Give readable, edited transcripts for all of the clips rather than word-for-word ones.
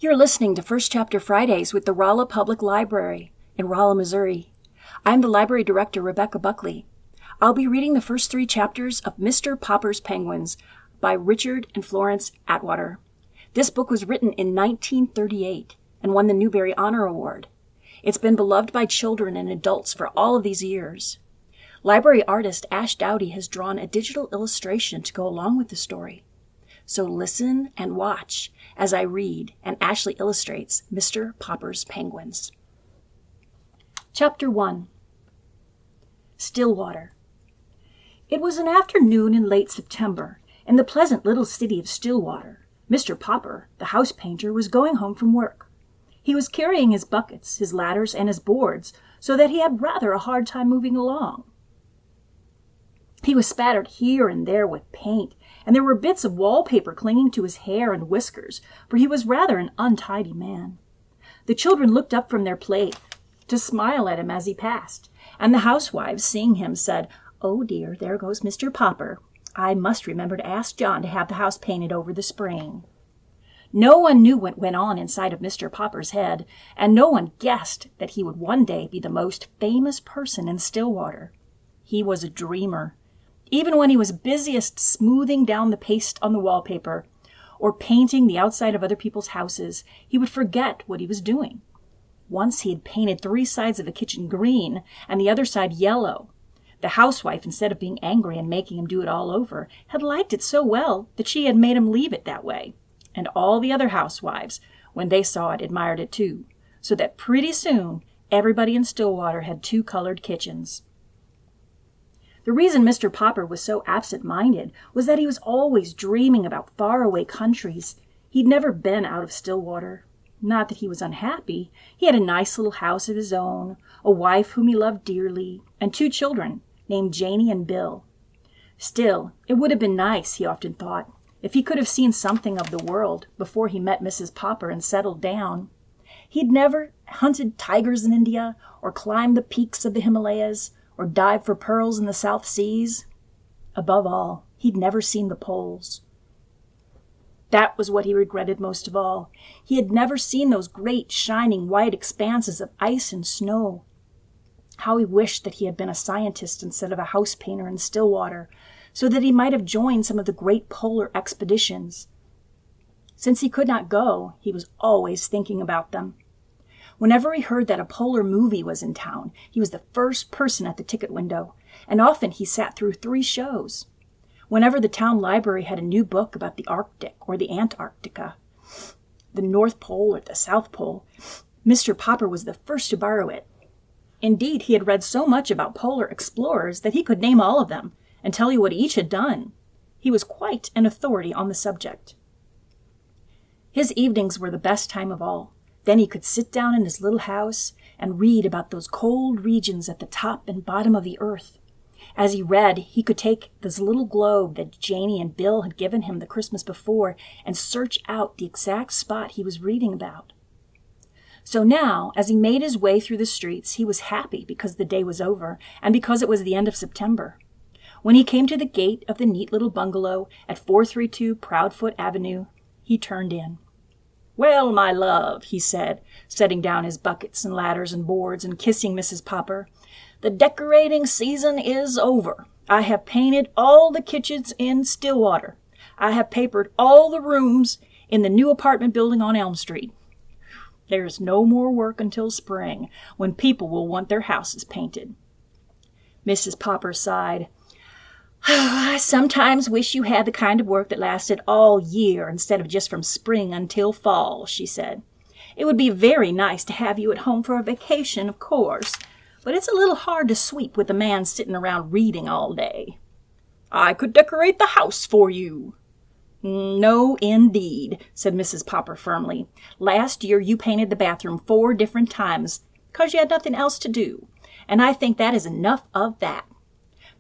You're listening to First Chapter Fridays with the Rolla Public Library in Rolla, Missouri. I'm the Library Director Rebecca Buckley. I'll be reading the first 3 chapters of Mr. Popper's Penguins by Richard and Florence Atwater. This book was written in 1938 and won the Newbery Honor Award. It's been beloved by children and adults for all of these years. Library artist Ashley Dowdy has drawn a digital illustration to go along with the story. So listen and watch as I read and Ashley illustrates Mr. Popper's Penguins. Chapter 1. Stillwater. It was an afternoon in late September, in the pleasant little city of Stillwater. Mr. Popper, the house painter, was going home from work. He was carrying his buckets, his ladders, and his boards, so that he had rather a hard time moving along. He was spattered here and there with paint, and there were bits of wallpaper clinging to his hair and whiskers, for he was rather an untidy man. The children looked up from their play to smile at him as he passed, and the housewives, seeing him, said, "Oh dear, there goes Mr. Popper. I must remember to ask John to have the house painted over the spring." No one knew what went on inside of Mr. Popper's head, and no one guessed that he would one day be the most famous person in Stillwater. He was a dreamer. Even when he was busiest smoothing down the paste on the wallpaper or painting the outside of other people's houses, he would forget what he was doing. Once he had painted 3 sides of the kitchen green and the other side yellow. The housewife, instead of being angry and making him do it all over, had liked it so well that she had made him leave it that way. And all the other housewives, when they saw it, admired it too, so that pretty soon everybody in Stillwater had 2 colored kitchens. The reason Mr. Popper was so absent-minded was that he was always dreaming about faraway countries. He'd never been out of Stillwater. Not that he was unhappy. He had a nice little house of his own, a wife whom he loved dearly, and 2 children, named Janie and Bill. Still, it would have been nice, he often thought, if he could have seen something of the world before he met Mrs. Popper and settled down. He'd never hunted tigers in India, or climbed the peaks of the Himalayas, or dived for pearls in the South Seas. Above all, he'd never seen the poles. That was what he regretted most of all. He had never seen those great, shining, white expanses of ice and snow. How he wished that he had been a scientist instead of a house painter in Stillwater, so that he might have joined some of the great polar expeditions. Since he could not go, he was always thinking about them. Whenever he heard that a polar movie was in town, he was the first person at the ticket window, and often he sat through 3 shows. Whenever the town library had a new book about the Arctic or the Antarctica, the North Pole or the South Pole, Mr. Popper was the first to borrow it. Indeed, he had read so much about polar explorers that he could name all of them and tell you what each had done. He was quite an authority on the subject. His evenings were the best time of all. Then he could sit down in his little house and read about those cold regions at the top and bottom of the earth. As he read, he could take this little globe that Janie and Bill had given him the Christmas before and search out the exact spot he was reading about. So now, as he made his way through the streets, he was happy because the day was over and because it was the end of September. When he came to the gate of the neat little bungalow at 432 Proudfoot Avenue, he turned in. "Well, my love," he said, setting down his buckets and ladders and boards and kissing Mrs. Popper, "the decorating season is over. I have painted all the kitchens in Stillwater. I have papered all the rooms in the new apartment building on Elm Street. There's no more work until spring, when people will want their houses painted." Mrs. Popper sighed. "I sometimes wish you had the kind of work that lasted all year instead of just from spring until fall," she said. "It would be very nice to have you at home for a vacation, of course, but it's a little hard to sweep with a man sitting around reading all day." "I could decorate the house for you." "No, indeed," said Mrs. Popper firmly. "Last year you painted the bathroom 4 different times because you had nothing else to do, and I think that is enough of that.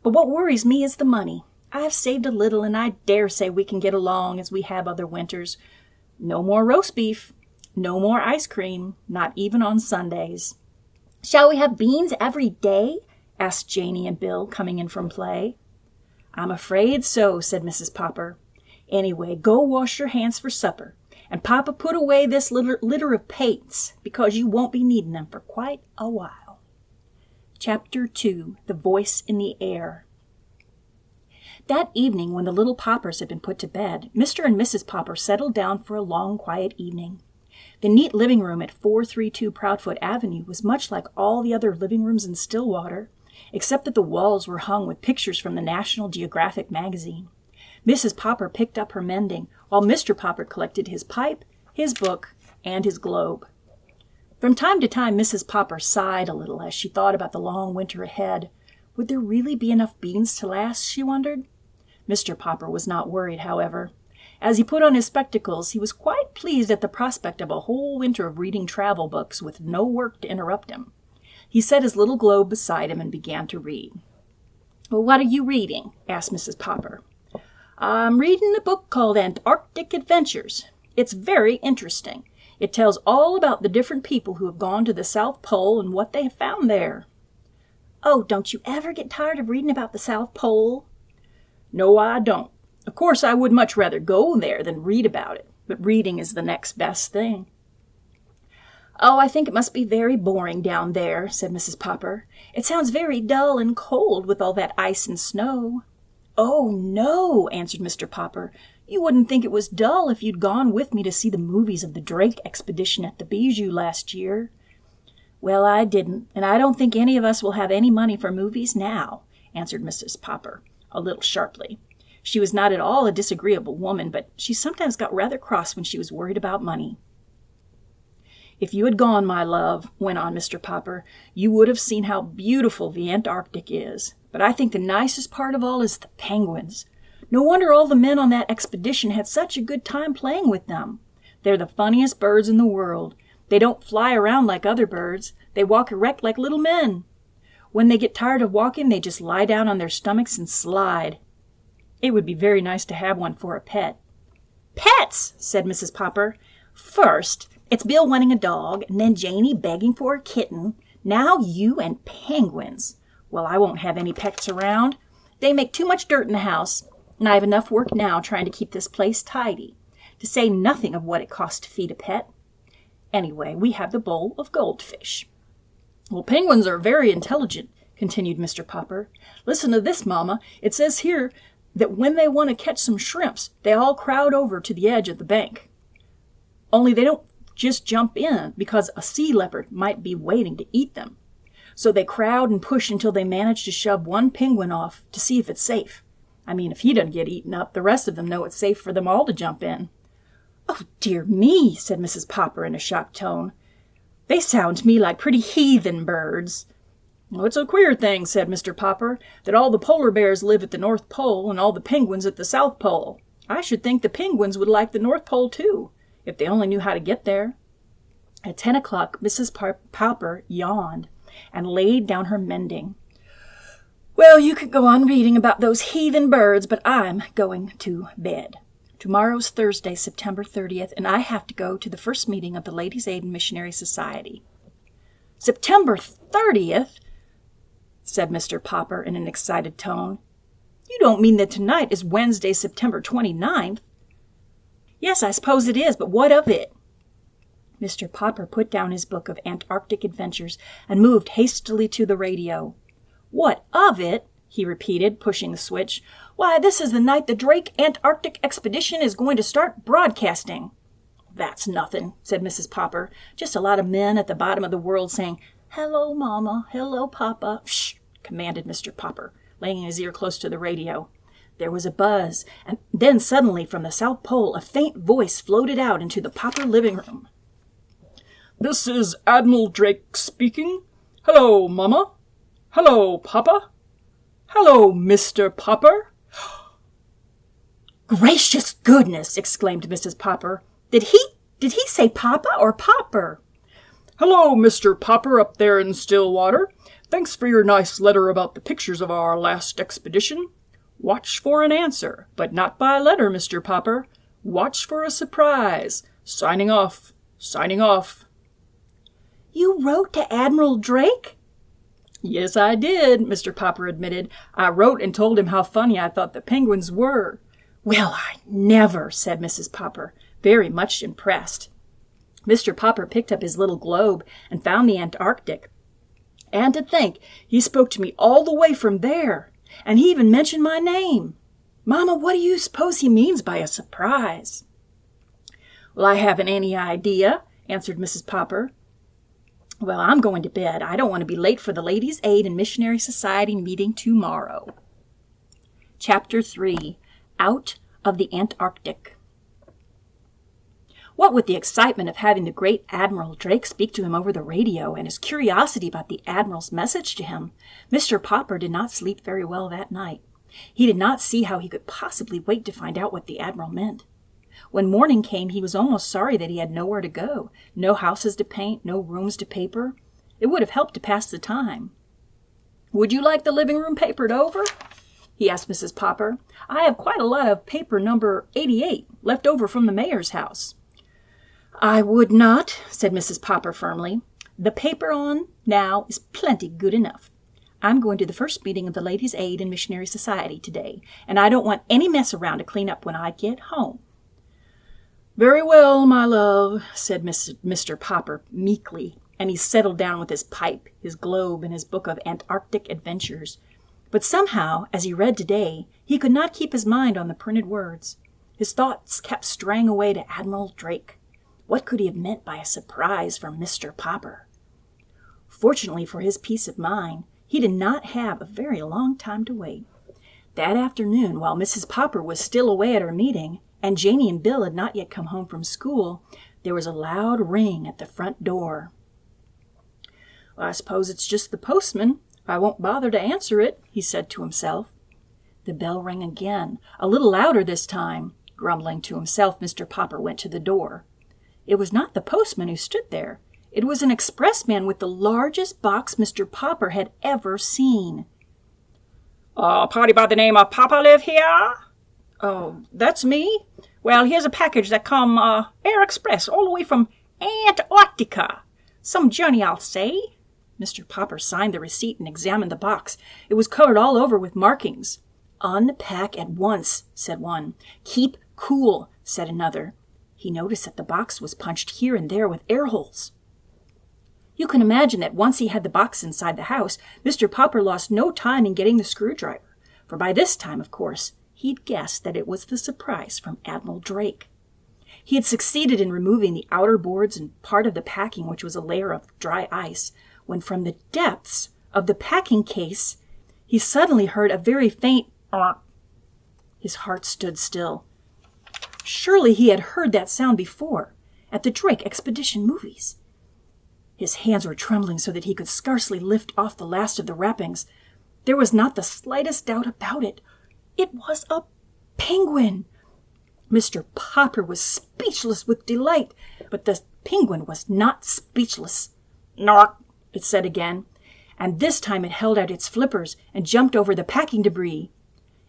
But what worries me is the money. I have saved a little, and I dare say we can get along as we have other winters. No more roast beef, no more ice cream, not even on Sundays." "Shall we have beans every day?" asked Janie and Bill, coming in from play. "I'm afraid so," said Mrs. Popper. "Anyway, go wash your hands for supper, And Papa put away this litter of paints, because you won't be needing them for quite a while. Chapter 2, The Voice in the Air. That evening, when the little Poppers had been put to bed, Mr. and Mrs. Popper settled down for a long, quiet evening. The neat living room at 432 Proudfoot Avenue was much like all the other living rooms in Stillwater, except that the walls were hung with pictures from the National Geographic magazine. Mrs. Popper picked up her mending, while Mr. Popper collected his pipe, his book, and his globe. From time to time, Mrs. Popper sighed a little as she thought about the long winter ahead. Would there really be enough beans to last, she wondered? Mr. Popper was not worried, however. As he put on his spectacles, he was quite pleased at the prospect of a whole winter of reading travel books with no work to interrupt him. He set his little globe beside him and began to read. "Well, what are you reading?" asked Mrs. Popper. "I'm reading a book called Antarctic Adventures. It's very interesting. It tells all about the different people who have gone to the South Pole and what they have found there." "Oh, don't you ever get tired of reading about the South Pole?" "No, I don't. Of course, I would much rather go there than read about it, but reading is the next best thing." "Oh, I think it must be very boring down there," said Mrs. Popper. "It sounds very dull and cold with all that ice and snow." "Oh, no," answered Mr. Popper. "You wouldn't think it was dull if you'd gone with me to see the movies of the Drake expedition at the Bijou last year." "Well, I didn't, and I don't think any of us will have any money for movies now," answered Mrs. Popper, a little sharply. She was not at all a disagreeable woman, but she sometimes got rather cross when she was worried about money. "If you had gone, my love," went on Mr. Popper, "you would have seen how beautiful the Antarctic is. But I think the nicest part of all is the penguins. No wonder all the men on that expedition had such a good time playing with them. They're the funniest birds in the world. They don't fly around like other birds. They walk erect like little men. When they get tired of walking, they just lie down on their stomachs and slide. It would be very nice to have one for a pet." "Pets!" said Mrs. Popper. "First, it's Bill wanting a dog, and then Janie begging for a kitten. Now you and penguins. Well, I won't have any pets around. They make too much dirt in the house, and I have enough work now trying to keep this place tidy, to say nothing of what it costs to feed a pet. Anyway, we have the bowl of goldfish." "Well, penguins are very intelligent," continued Mr. Popper. "Listen to this, Mama. It says here that when they want to catch some shrimps, they all crowd over to the edge of the bank. Only they don't just jump in, because a sea leopard might be waiting to eat them. So they crowd and push until they manage to shove one penguin off to see if it's safe. I mean, if he doesn't get eaten up, the rest of them know it's safe for them all to jump in." "Oh, dear me," said Mrs. Popper in a shocked tone. "They sound to me like pretty heathen birds." "Well, it's a queer thing," said Mr. Popper, "that all the polar bears live at the North Pole and all the penguins at the South Pole. I should think the penguins would like the North Pole, too, if they only knew how to get there." At 10 o'clock, Mrs. Popper yawned and laid down her mending. "Well, you could go on reading about those heathen birds, but I'm going to bed. Tomorrow's Thursday, September 30th, and I have to go to the first meeting of the Ladies' Aid and Missionary Society." "September 30th?" said Mr. Popper in an excited tone. "You don't mean that tonight is Wednesday, September 29th? "Yes, I suppose it is, but what of it?" Mr. Popper put down his book of Antarctic Adventures and moved hastily to the radio. "What of it?" he repeated, pushing the switch. "Why, this is the night the Drake Antarctic expedition is going to start broadcasting." "That's nothing," said Mrs. Popper. "Just a lot of men at the bottom of the world saying, 'Hello, Mama. Hello, Papa.'" "Shh," commanded Mr. Popper, laying his ear close to the radio. There was a buzz, and then suddenly from the South Pole a faint voice floated out into the Popper living room. "This is Admiral Drake speaking. Hello, Mama. Hello, Papa. Hello, Mr. Popper." "Gracious goodness!" exclaimed Mrs. Popper. Did he say Papa or Popper?" "Hello, Mr. Popper up there in Stillwater. Thanks for your nice letter about the pictures of our last expedition. Watch for an answer, but not by letter, Mr. Popper. Watch for a surprise. Signing off. Signing off." "You wrote to Admiral Drake?" "Yes, I did," Mr. Popper admitted. "I wrote and told him how funny I thought the penguins were." "Well, I never," said Mrs. Popper. very much impressed. Mr. Popper picked up his little globe and found the Antarctic. And to think, he spoke to me all the way from there, and he even mentioned my name. Mama, what do you suppose he means by a surprise? Well, I haven't any idea, answered Mrs. Popper. Well, I'm going to bed. I don't want to be late for the Ladies' Aid and Missionary Society meeting tomorrow. Chapter 3. Out of the Antarctic. What with the excitement of having the great Admiral Drake speak to him over the radio and his curiosity about the Admiral's message to him, Mr. Popper did not sleep very well that night. He did not see how he could possibly wait to find out what the Admiral meant. When morning came, he was almost sorry that he had nowhere to go, no houses to paint, no rooms to paper. It would have helped to pass the time. "Would you like the living room papered over?" he asked Mrs. Popper. "I have quite a lot of paper number 88 left over from the mayor's house." "I would not," said Mrs. Popper firmly. "The paper on now is plenty good enough. I'm going to the first meeting of the Ladies' Aid and Missionary Society today, and I don't want any mess around to clean up when I get home." "Very well, my love," said Mr. Popper meekly, and he settled down with his pipe, his globe, and his book of Antarctic adventures. But somehow, as he read today, he could not keep his mind on the printed words. His thoughts kept straying away to Admiral Drake. What could he have meant by a surprise from Mr. Popper? Fortunately for his peace of mind, he did not have a very long time to wait. That afternoon, while Mrs. Popper was still away at her meeting, and Janey and Bill had not yet come home from school, there was a loud ring at the front door. "Well, I suppose it's just the postman. I won't bother to answer it," he said to himself. The bell rang again, a little louder this time. Grumbling to himself, Mr. Popper went to the door. It was not the postman who stood there. It was an expressman with the largest box Mr. Popper had ever seen. "Party by the name of Papa live here?" "Oh, that's me. Well, here's a package that come air express all the way from Antarctica. Some journey, I'll say." Mr. Popper signed the receipt and examined the box. It was colored all over with markings. "Unpack at once," said one. "Keep cool," said another. He noticed that the box was punched here and there with air holes. You can imagine that once he had the box inside the house, Mr. Popper lost no time in getting the screwdriver, for by this time, of course, he'd guessed that it was the surprise from Admiral Drake. He had succeeded in removing the outer boards and part of the packing, which was a layer of dry ice, when from the depths of the packing case he suddenly heard a very faint "ark." His heart stood still. Surely he had heard that sound before, at the Drake Expedition movies. His hands were trembling so that he could scarcely lift off the last of the wrappings. There was not the slightest doubt about it. It was a penguin. Mr. Popper was speechless with delight, but the penguin was not speechless. "Nark," it said again, and this time it held out its flippers and jumped over the packing debris.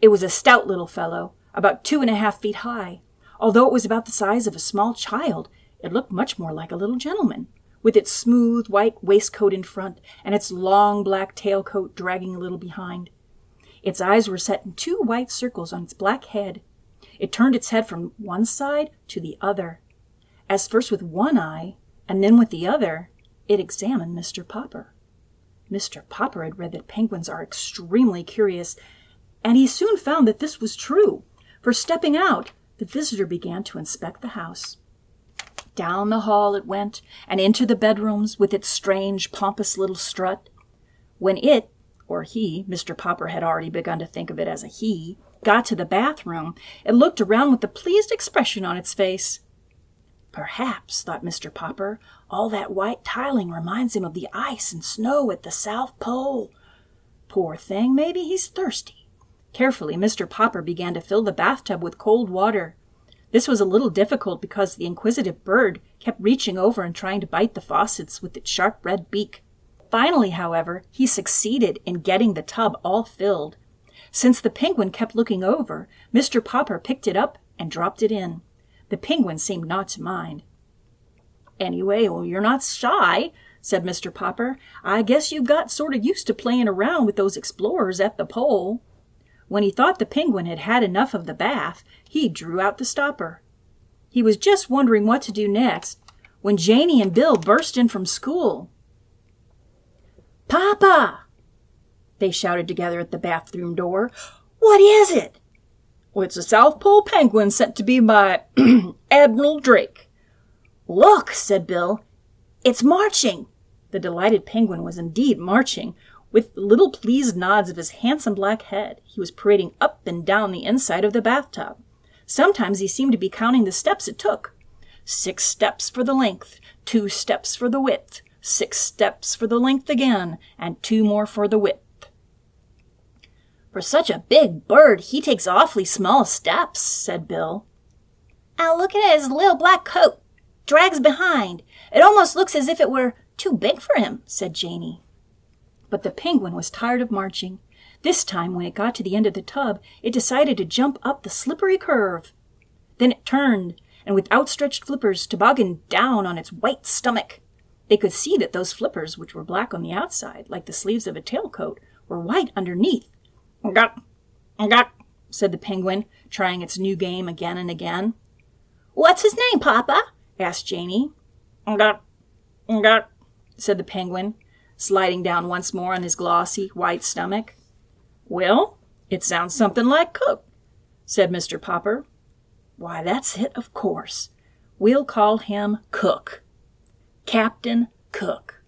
It was a stout little fellow, about 2.5 feet high. Although it was about the size of a small child, it looked much more like a little gentleman, with its smooth white waistcoat in front and its long black tailcoat dragging a little behind. Its eyes were set in 2 white circles on its black head. It turned its head from one side to the other. As first with one eye, and then with the other, it examined Mr. Popper. Mr. Popper had read that penguins are extremely curious, and he soon found that this was true, for stepping out, the visitor began to inspect the house. Down the hall it went, and into the bedrooms with its strange, pompous little strut. When it, or he, Mr. Popper had already begun to think of it as a he, got to the bathroom, it looked around with a pleased expression on its face. Perhaps, thought Mr. Popper, all that white tiling reminds him of the ice and snow at the South Pole. Poor thing, maybe he's thirsty. Carefully, Mr. Popper began to fill the bathtub with cold water. This was a little difficult because the inquisitive bird kept reaching over and trying to bite the faucets with its sharp red beak. Finally, however, he succeeded in getting the tub all filled. Since the penguin kept looking over, Mr. Popper picked it up and dropped it in. The penguin seemed not to mind. "Anyway, well, you're not shy," said Mr. Popper. "I guess you've got sort of used to playing around with those explorers at the pole." When he thought the penguin had had enough of the bath, he drew out the stopper. He was just wondering what to do next when Janie and Bill burst in from school. "Papa!" they shouted together at the bathroom door. "What is it?" "Well, it's a South Pole penguin sent to me by Admiral Drake." "Look," said Bill. "It's marching." The delighted penguin was indeed marching. With little pleased nods of his handsome black head, he was parading up and down the inside of the bathtub. Sometimes he seemed to be counting the steps it took. 6 steps for the length, 2 steps for the width, 6 steps for the length again, and 2 more for the width. "For such a big bird, he takes awfully small steps," said Bill. "And look at his little black coat. Drags behind. It almost looks as if it were too big for him," said Janie. But the penguin was tired of marching. This time, when it got to the end of the tub, it decided to jump up the slippery curve. Then it turned, and with outstretched flippers tobogganed down on its white stomach. They could see that those flippers, which were black on the outside, like the sleeves of a tailcoat, were white underneath. "Gawk, gawk," said the penguin, trying its new game again and again. "What's his name, Papa?" asked Janie. "Gawk, gawk," said the penguin, sliding down once more on his glossy, white stomach. "Well, it sounds something like Cook," said Mr. Popper. "Why, that's it, of course. We'll call him Cook. Captain Cook."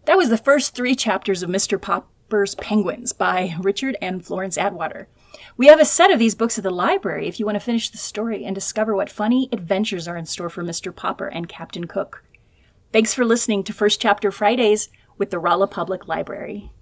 That was the first 3 chapters of Mr. Popper's Penguins by Richard and Florence Atwater. We have a set of these books at the library if you want to finish the story and discover what funny adventures are in store for Mr. Popper and Captain Cook. Thanks for listening to First Chapter Fridays with the Rolla Public Library.